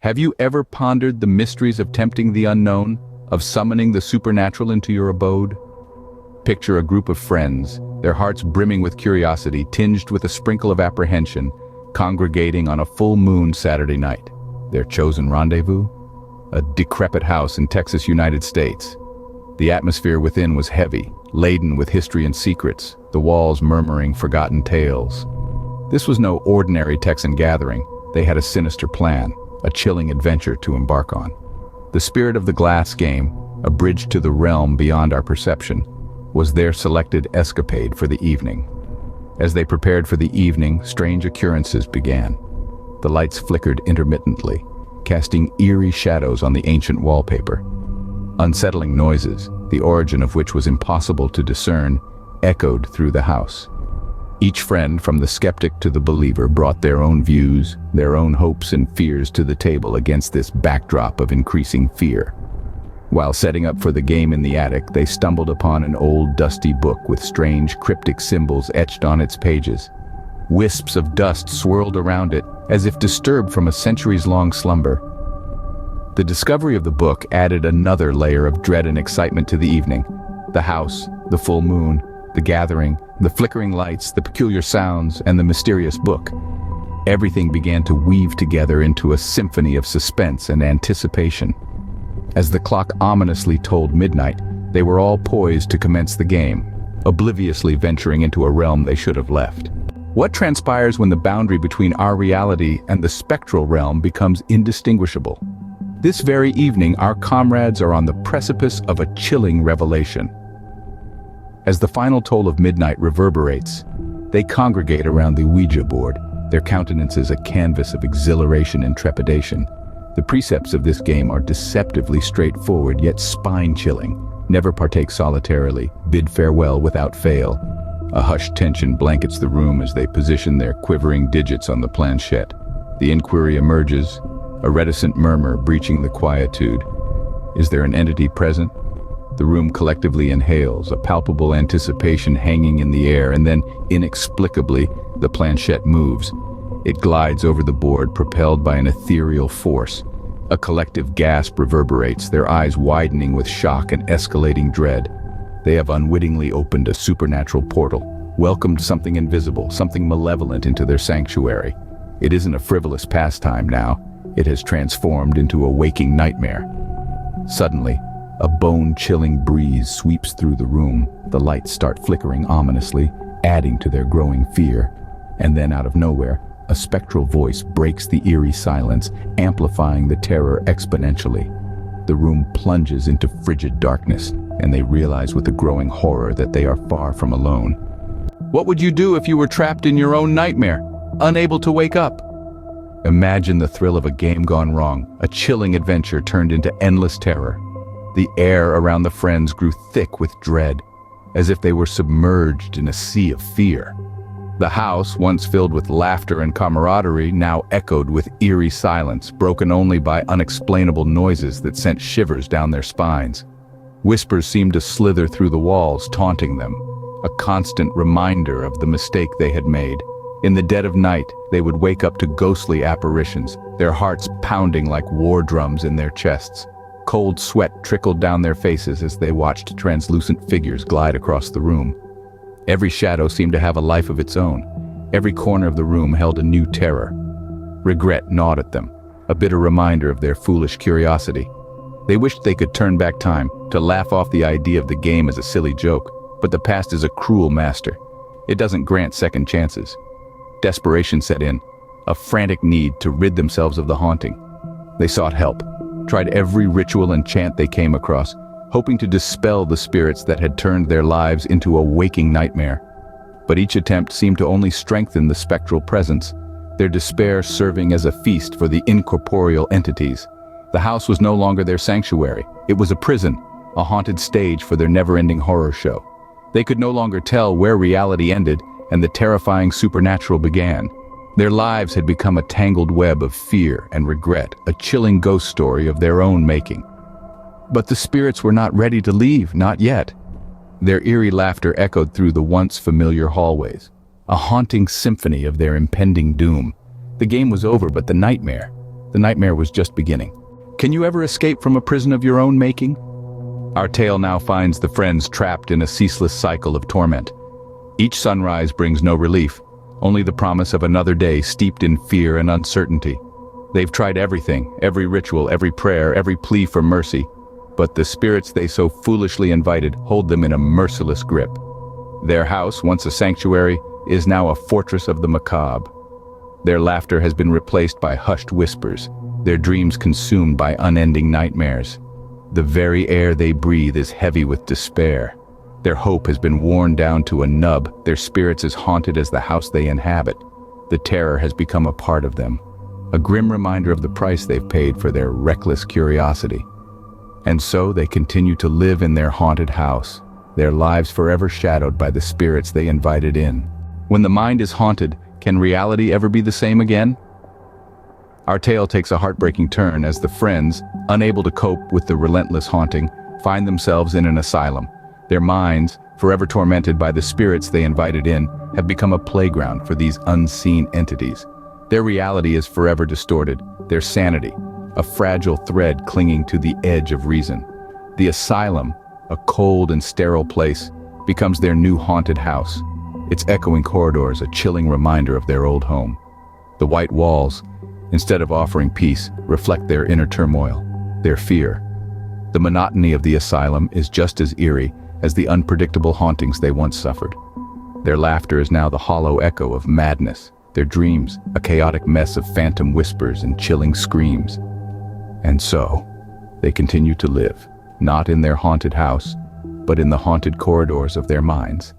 Have you ever pondered the mysteries of tempting the unknown, of summoning the supernatural into your abode? Picture a group of friends, their hearts brimming with curiosity, tinged with a sprinkle of apprehension, congregating on a full moon Saturday night. Their chosen rendezvous? A decrepit house in Texas, United States. The atmosphere within was heavy, laden with history and secrets, the walls murmuring forgotten tales. This was no ordinary Texan gathering. They had a sinister plan, a chilling adventure to embark on. The spirit of the glass game, a bridge to the realm beyond our perception, was their selected escapade for the evening. As they prepared for the evening, strange occurrences began. The lights flickered intermittently, casting eerie shadows on the ancient wallpaper. Unsettling noises, the origin of which was impossible to discern, echoed through the house. Each friend, from the skeptic to the believer, brought their own views, their own hopes and fears to the table against this backdrop of increasing fear. While setting up for the game in the attic, they stumbled upon an old dusty book with strange cryptic symbols etched on its pages. Wisps of dust swirled around it, as if disturbed from a centuries-long slumber. The discovery of the book added another layer of dread and excitement to the evening. The house, the full moon, the gathering, the flickering lights, the peculiar sounds, and the mysterious book. Everything began to weave together into a symphony of suspense and anticipation. As the clock ominously tolled midnight, they were all poised to commence the game, obliviously venturing into a realm they should have left. What transpires when the boundary between our reality and the spectral realm becomes indistinguishable? This very evening, our comrades are on the precipice of a chilling revelation. As the final toll of midnight reverberates, they congregate around the Ouija board, their countenances a canvas of exhilaration and trepidation. The precepts of this game are deceptively straightforward yet spine-chilling. Never partake solitarily, bid farewell without fail. A hushed tension blankets the room as they position their quivering digits on the planchette. The inquiry emerges, a reticent murmur breaching the quietude. Is there an entity present? The room collectively inhales, a palpable anticipation hanging in the air, and then, inexplicably, the planchette moves. It glides over the board, propelled by an ethereal force. A collective gasp reverberates, their eyes widening with shock and escalating dread. They have unwittingly opened a supernatural portal, welcomed something invisible, something malevolent into their sanctuary. It isn't a frivolous pastime now. It has transformed into a waking nightmare. Suddenly, a bone-chilling breeze sweeps through the room. The lights start flickering ominously, adding to their growing fear. And then, out of nowhere, a spectral voice breaks the eerie silence, amplifying the terror exponentially. The room plunges into frigid darkness, and they realize with a growing horror that they are far from alone. What would you do if you were trapped in your own nightmare, unable to wake up? Imagine the thrill of a game gone wrong, a chilling adventure turned into endless terror. The air around the friends grew thick with dread, as if they were submerged in a sea of fear. The house, once filled with laughter and camaraderie, now echoed with eerie silence, broken only by unexplainable noises that sent shivers down their spines. Whispers seemed to slither through the walls, taunting them, a constant reminder of the mistake they had made. In the dead of night, they would wake up to ghostly apparitions, their hearts pounding like war drums in their chests. Cold sweat trickled down their faces as they watched translucent figures glide across the room. Every shadow seemed to have a life of its own. Every corner of the room held a new terror. Regret gnawed at them, a bitter reminder of their foolish curiosity. They wished they could turn back time, to laugh off the idea of the game as a silly joke, but the past is a cruel master. It doesn't grant second chances. Desperation set in, a frantic need to rid themselves of the haunting. They sought help, tried every ritual and chant they came across, hoping to dispel the spirits that had turned their lives into a waking nightmare. But each attempt seemed to only strengthen the spectral presence, their despair serving as a feast for the incorporeal entities. The house was no longer their sanctuary. It was a prison, a haunted stage for their never-ending horror show. They could no longer tell where reality ended and the terrifying supernatural began. Their lives had become a tangled web of fear and regret, a chilling ghost story of their own making. But the spirits were not ready to leave, not yet. Their eerie laughter echoed through the once familiar hallways, a haunting symphony of their impending doom. The game was over, but the nightmare, The nightmare was just beginning. Can you ever escape from a prison of your own making? Our tale now finds the friends trapped in a ceaseless cycle of torment. Each sunrise brings no relief, only the promise of another day steeped in fear and uncertainty. They've tried everything, every ritual, every prayer, every plea for mercy, but the spirits they so foolishly invited hold them in a merciless grip. Their house, once a sanctuary, is now a fortress of the macabre. Their laughter has been replaced by hushed whispers, their dreams consumed by unending nightmares. The very air they breathe is heavy with despair. Their hope has been worn down to a nub, their spirits as haunted as the house they inhabit. The terror has become a part of them, a grim reminder of the price they've paid for their reckless curiosity. And so they continue to live in their haunted house, their lives forever shadowed by the spirits they invited in. When the mind is haunted, can reality ever be the same again? Our tale takes a heartbreaking turn as the friends, unable to cope with the relentless haunting, find themselves in an asylum. Their minds, forever tormented by the spirits they invited in, have become a playground for these unseen entities. Their reality is forever distorted, their sanity, a fragile thread clinging to the edge of reason. The asylum, a cold and sterile place, becomes their new haunted house. Its echoing corridors a chilling reminder of their old home. The white walls, instead of offering peace, reflect their inner turmoil, their fear. The monotony of the asylum is just as eerie as the unpredictable hauntings they once suffered. Their laughter is now the hollow echo of madness, their dreams a chaotic mess of phantom whispers and chilling screams. And so, they continue to live, not in their haunted house, but in the haunted corridors of their minds.